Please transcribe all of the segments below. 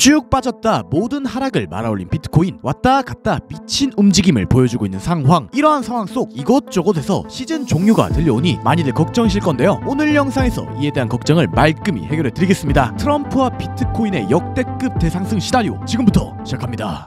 쭉 빠졌다 모든 하락을 말아올린 비트코인, 왔다 갔다 미친 움직임을 보여주고 있는 상황. 이러한 상황 속 이곳저곳에서 시즌 종료가 들려오니 많이들 걱정이실 건데요, 오늘 영상에서 이에 대한 걱정을 말끔히 해결해 드리겠습니다. 트럼프와 비트코인의 역대급 대상승 시나리오 지금부터 시작합니다.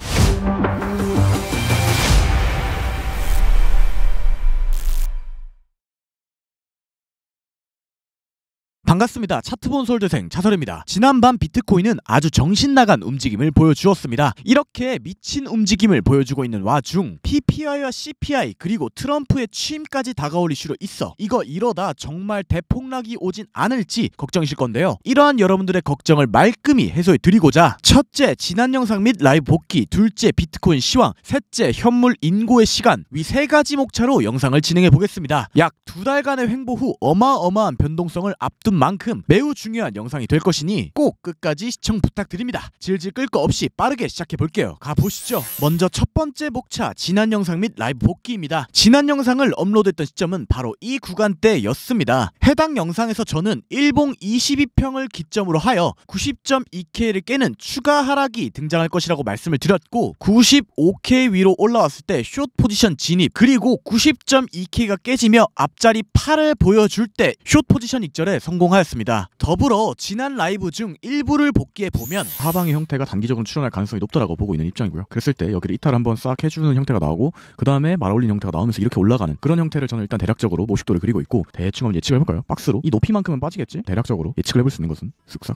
반갑습니다. 차트본 솔드생 차설입니다. 지난밤 비트코인은 아주 정신나간 움직임을 보여주었습니다. 이렇게 미친 움직임을 보여주고 있는 와중 PPI와 CPI 그리고 트럼프의 취임까지 다가올 이슈로 있어 이거 이러다 정말 대폭락이 오진 않을지 걱정이실 건데요, 이러한 여러분들의 걱정을 말끔히 해소해 드리고자 첫째, 지난 영상 및 라이브 복귀, 둘째, 비트코인 시황, 셋째, 현물 인고의 시간, 위 세 가지 목차로 영상을 진행해 보겠습니다. 약 2달간의 횡보 후 어마어마한 변동성을 앞둔 만큼 매우 중요한 영상이 될 것이니 꼭 끝까지 시청 부탁드립니다. 질질 끌 거 없이 빠르게 시작해 볼게요. 가보시죠. 먼저 첫 번째 목차, 지난 영상 및 라이브 복귀입니다. 지난 영상을 업로드했던 시점은 바로 이 구간대였습니다. 해당 영상에서 저는 일봉 22평을 기점으로 하여 90.2K를 깨는 추가 하락이 등장할 것이라고 말씀을 드렸고, 95K 위로 올라왔을 때 숏 포지션 진입, 그리고 90.2K가 깨지며 앞자리 8을 보여줄 때 숏 포지션 익절에 성공하였습니다. 더불어 지난 라이브 중 일부를 복귀해보면 하방의 형태가 단기적으로 출현할 가능성이 높다라고 보고 있는 입장이고요. 그랬을 때 여기를 이탈 한번 싹 해주는 형태가 나오고 그 다음에 말아올린 형태가 나오면서 이렇게 올라가는 그런 형태를 저는 일단 대략적으로 모식도를 그리고 있고, 대충 한번 예측을 해볼까요? 박스로 이 높이만큼은 빠지겠지? 대략적으로 예측을 해볼 수 있는 것은 쓱싹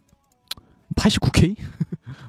89K?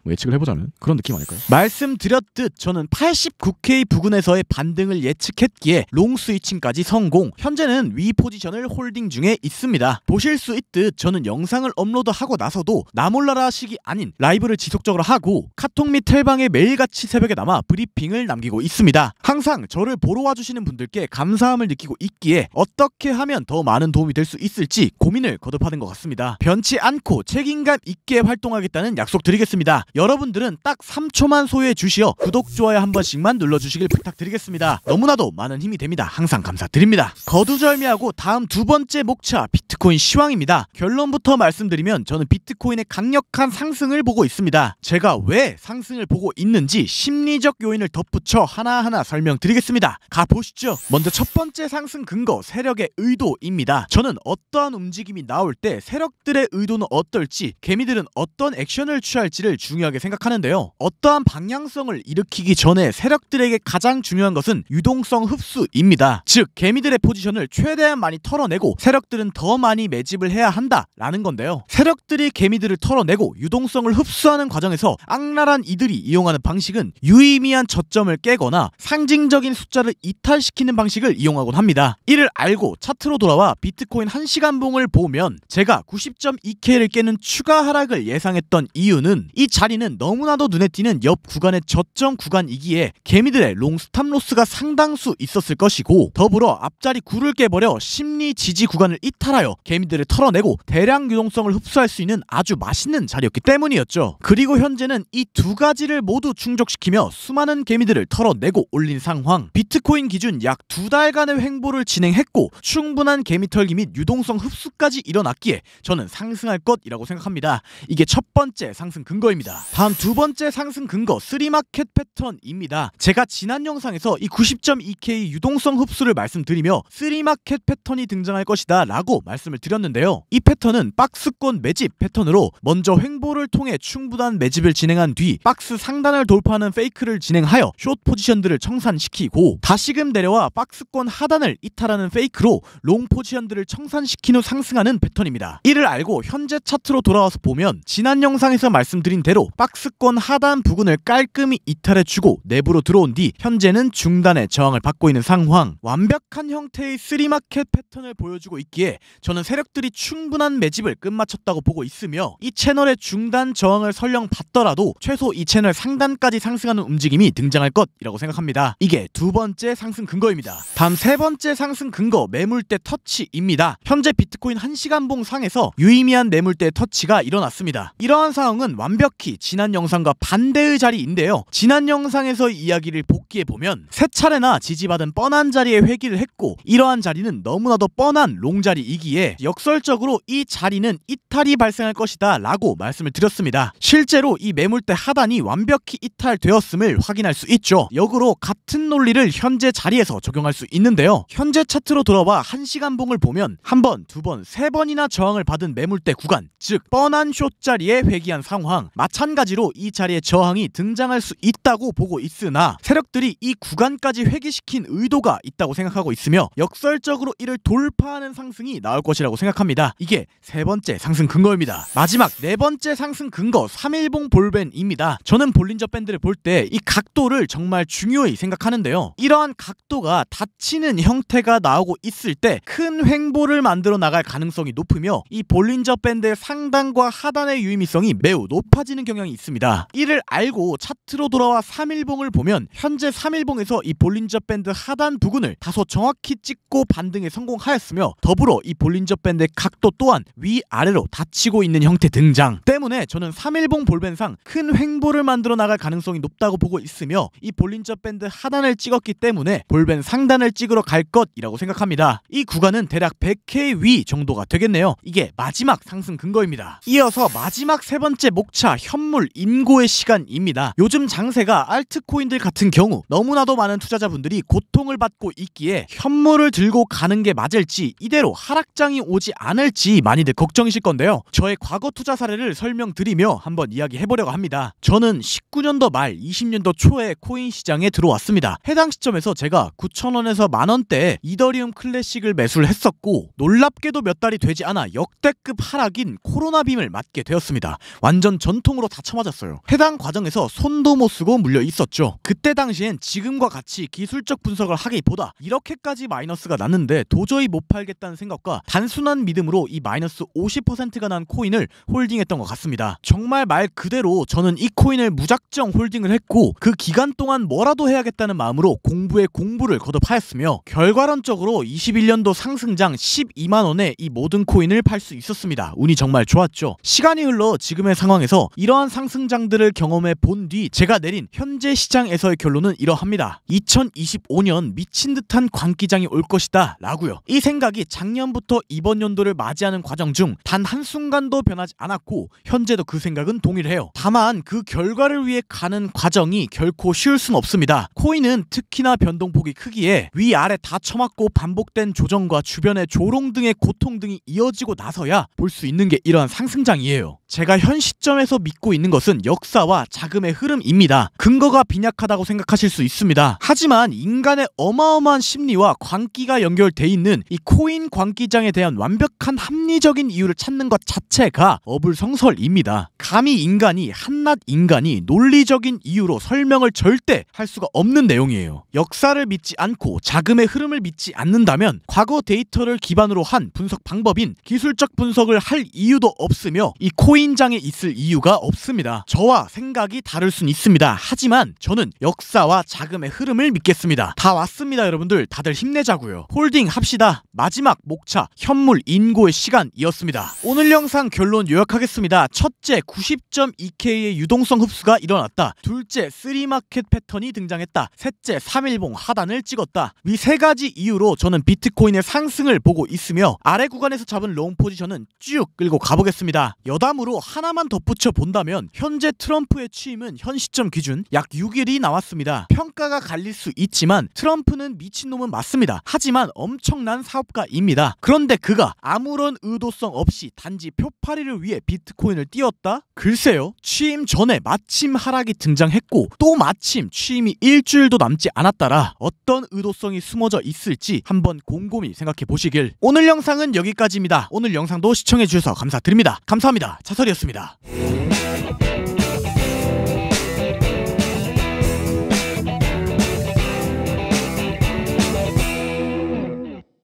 뭐 예측을 해보자면 그런 느낌 아닐까요? 말씀드렸듯 저는 89K 부근에서의 반등을 예측했기에 롱 스위칭까지 성공. 현재는 위 포지션을 홀딩 중에 있습니다. 보실 수 있듯 저는 영상을 업로드하고 나서도 나몰라라 식이 아닌 라이브를 지속적으로 하고 카톡 및 텔방에 매일같이 새벽에 남아 브리핑을 남기고 있습니다. 항상 저를 보러 와주시는 분들께 감사함을 느끼고 있기에 어떻게 하면 더 많은 도움이 될 수 있을지 고민을 거듭하는 것 같습니다. 변치 않고 책임감 있게 활동하겠다는 약속 드리겠습니다. 여러분들은 딱 3초만 소요해 주시어 구독, 좋아요 한 번씩만 눌러주시길 부탁드리겠습니다. 너무나도 많은 힘이 됩니다. 항상 감사드립니다. 거두절미하고 다음 두 번째 목차, 비트코인 시황입니다. 결론부터 말씀드리면 저는 비트코인의 강력한 상승을 보고 있습니다. 제가 왜 상승을 보고 있는지 심리적 요인을 덧붙여 하나하나 설명드리겠습니다. 가보시죠. 먼저 첫 번째 상승 근거, 세력의 의도입니다. 저는 어떠한 움직임이 나올 때 세력들의 의도는 어떨지, 개미들은 어떤 액션을 취할지를 중요하게 생각하는데요, 어떠한 방향성을 일으키기 전에 세력들에게 가장 중요한 것은 유동성 흡수입니다. 즉 개미들의 포지션을 최대한 많이 털어내고 세력들은 더 많이 매집을 해야 한다라는 건데요, 세력들이 개미들을 털어내고 유동성을 흡수하는 과정에서 악랄한 이들이 이용하는 방식은 유의미한 저점을 깨거나 상징적인 숫자를 이탈시키는 방식을 이용하곤 합니다. 이를 알고 차트로 돌아와 비트코인 1시간 봉을 보면 제가 90.2K를 깨는 추가 하락을 예상했던 이유는 이 자리는 너무나도 눈에 띄는 옆 구간의 저점 구간이기에 개미들의 롱 스탑로스가 상당수 있었을 것이고, 더불어 앞자리 9를 깨버려 심리 지지 구간을 이탈하여 개미들을 털어내고 대량 유동성을 흡수할 수 있는 아주 맛있는 자리였기 때문이었죠. 그리고 현재는 이 두 가지를 모두 충족시키며 수많은 개미들을 털어내고 올린 상황. 비트코인 기준 약 2달간의 횡보를 진행했고 충분한 개미 털기 및 유동성 흡수까지 일어났기에 저는 상승할 것이라고 생각합니다. 이게 첫 번째 상승 근거입니다. 다음 두 번째 상승 근거, 3마켓 패턴입니다. 제가 지난 영상에서 이 90.2K 유동성 흡수를 말씀드리며 3마켓 패턴이 등장할 것이다 라고 말씀을 드렸는데요, 이 패턴은 박스권 매집 패턴으로 먼저 횡보를 통해 충분한 매집을 진행한 뒤 박스 상단을 돌파하는 페이크를 진행하여 숏 포지션들을 청산시키고 다시금 내려와 박스권 하단을 이탈하는 페이크로 롱 포지션들을 청산시킨 후 상승하는 패턴입니다. 이를 알고 현재 차트로 돌아와서 보면 지난 영상에서 말씀드린 대로 박스권 하단 부근을 깔끔히 이탈해주고 내부로 들어온 뒤 현재는 중단의 저항을 받고 있는 상황. 완벽한 형태의 3마켓 패턴을 보여주고 있기에 저는 세력들이 충분한 매집을 끝마쳤다고 보고 있으며 이 채널의 중단 저항을 설령 받더라도 최소 이 채널 상단까지 상승하는 움직임이 등장할 것이라고 생각합니다. 이게 두 번째 상승 근거입니다. 다음 세 번째 상승 근거, 매물대 터치입니다. 현재 비트코인 1시간 봉 상에서 유의미한 매물대 터치가 일어났습니다. 이러한 상황은 완벽히 지난 영상과 반대의 자리인데요. 지난 영상에서 이야기를 복귀해보면 세 차례나 지지받은 뻔한 자리에 회귀를 했고 이러한 자리는 너무나도 뻔한 롱자리이기에 역설적으로 이 자리는 이탈이 발생할 것이다 라고 말씀을 드렸습니다. 실제로 이 매물대 하단이 완벽히 이탈되었음을 확인할 수 있죠. 역으로 같은 논리를 현재 자리에서 적용할 수 있는데요. 현재 차트로 돌아와 1시간 봉을 보면 한 번, 두 번, 세 번이나 저항을 받은 매물대 구간, 즉 뻔한 숏자리에 회귀한 상황, 마찬가지로 이 자리에 저항이 등장할 수 있다고 보고 있으나 세력들이 이 구간까지 회귀시킨 의도가 있다고 생각하고 있으며 역설적으로 이를 돌파하는 상승이 나올 것이라고 생각합니다. 이게 세 번째 상승 근거입니다. 마지막 네 번째 상승 근거 3일봉 볼벤입니다. 저는 볼린저 밴드를 볼 때 이 각도를 정말 중요히 생각하는데요. 이러한 각도가 닫히는 형태가 나오고 있을 때 큰 횡보를 만들어 나갈 가능성이 높으며 이 볼린저 밴드의 상단과 하단의 유의미성이 매우 높아지는 경향이 있습니다. 이를 알고 차트로 돌아와 3일봉을 보면 현재 3일봉에서 이 볼린저 밴드 하단 부근을 다소 정확히 찍고 반등에 성공하였으며 더불어 이 볼린저 밴드의 각도 또한 위아래로 닫히고 있는 형태 등장 때문에 저는 3일봉 볼벤상 큰 횡보를 만들어 나갈 가능성이 높다고 보고 있으며 이 볼린저 밴드 하단을 찍었기 때문에 볼벤 상단을 찍으러 갈 것이라고 생각합니다. 이 구간은 대략 100K 위 정도가 되겠네요. 이게 마지막 상승 근거입니다. 이어서 마지막 세 번째 목차 현물 인고의 시간입니다. 요즘 장세가 알트코인들 같은 경우 너무나도 많은 투자자분들이 고통을 받고 있기에 현물을 들고 가는 게 맞을지 이대로 하락장이 오지 않을지 많이들 걱정이실 건데요. 저의 과거 투자 사례를 설명드리며 한번 이야기해보려고 합니다. 저는 19년도 말 20년도 초에 코인 시장에 들어왔습니다. 해당 시점에서 제가 9,000원에서 만원대에 이더리움 클래식을 매수를 했었고 놀랍게도 몇 달이 되지 않아 역대급 하락인 코로나 빔을 맞게 되었습니다. 완전 전통으로 다 쳐맞았어요. 해당 과정에서 손도 못 쓰고 물려 있었죠. 그때 당시엔 지금과 같이 기술적 분석을 하기보다 이렇게까지 마이너스가 났는데 도저히 못 팔겠다는 생각과 단순한 믿음으로 이 마이너스 50%가 난 코인을 홀딩했던 것 같습니다. 정말 말 그대로 저는 이 코인을 무작정 홀딩을 했고 그 기간 동안 뭐라도 해야겠다는 마음으로 공부에 공부를 거듭하였으며 결과론적으로 21년도 상승장 12만원에 이 모든 코인을 팔 수 있었습니다. 운이 정말 좋았죠. 시간이 흘러 지금의 상황에서 이러한 상승장들을 경험해 본 뒤 제가 내린 현재 시장에서의 결론은 이러합니다. 2025년 미친 듯한 광기장이 올 것이다 라고요. 이 생각이 작년부터 이번 연도를 맞이하는 과정 중 단 한순간도 변하지 않았고 현재도 그 생각은 동일해요. 다만 그 결과를 위해 가는 과정이 결코 쉬울 순 없습니다. 코인은 특히나 변동폭이 크기에 위아래 다 처맞고 반복된 조정과 주변의 조롱 등의 고통 등이 이어지고 나서야 볼 수 있는 게 이러한 상승장이에요. 제가 현 시점에서 믿고 있는 것은 역사와 자금의 흐름입니다. 근거가 빈약하다고 생각하실 수 있습니다. 하지만 인간의 어마어마한 심리와 광기가 연결돼 있는 이 코인 광기장에 대한 완벽한 합리적인 이유를 찾는 것 자체가 어불성설입니다. 감히 인간이 한낱 인간이 논리적인 이유로 설명을 절대 할 수가 없는 내용이에요. 역사를 믿지 않고 자금의 흐름을 믿지 않는다면 과거 데이터를 기반으로 한 분석 방법인 기술적 분석을 할 이유도 없으며 이 코인장에 있을 이유가 없습니다. 저와 생각이 다를 순 있습니다. 하지만 저는 역사와 자금의 흐름을 믿겠습니다. 다 왔습니다 여러분들. 다들 힘내자고요. 홀딩 합시다. 마지막 목차 현물 인고의 시간이었습니다. 오늘 영상 결론 요약하겠습니다. 첫째 90.2K의 유동성 흡수가 일어났다. 둘째 3마켓 패턴이 등장했다. 셋째 3일봉 하단을 찍었다. 위 세 가지 이유로 저는 비트코인의 상승을 보고 있으며 아래 구간에서 잡은 롱 포지션은 쭉 끌고 가보겠습니다. 여담으로 하나만 덧붙여 본다면 현재 트럼프의 취임은 현 시점 기준 약 6일이 나왔습니다. 평가가 갈릴 수 있지만 트럼프는 미친놈은 맞습니다. 하지만 엄청난 사업가입니다. 그런데 그가 아무런 의도성 없이 단지 표파리를 위해 비트코인을 띄웠다? 글쎄요. 취임 전에 마침 하락이 등장했고 또 마침 취임이 일주일도 남지 않았다라 어떤 의도성이 숨어져 있을지 한번 곰곰이 생각해 보시길. 오늘 영상은 여기까지입니다. 오늘 영상도 시청해 주셔서 감사드립니다. 감사합니다. 차설이었습니다.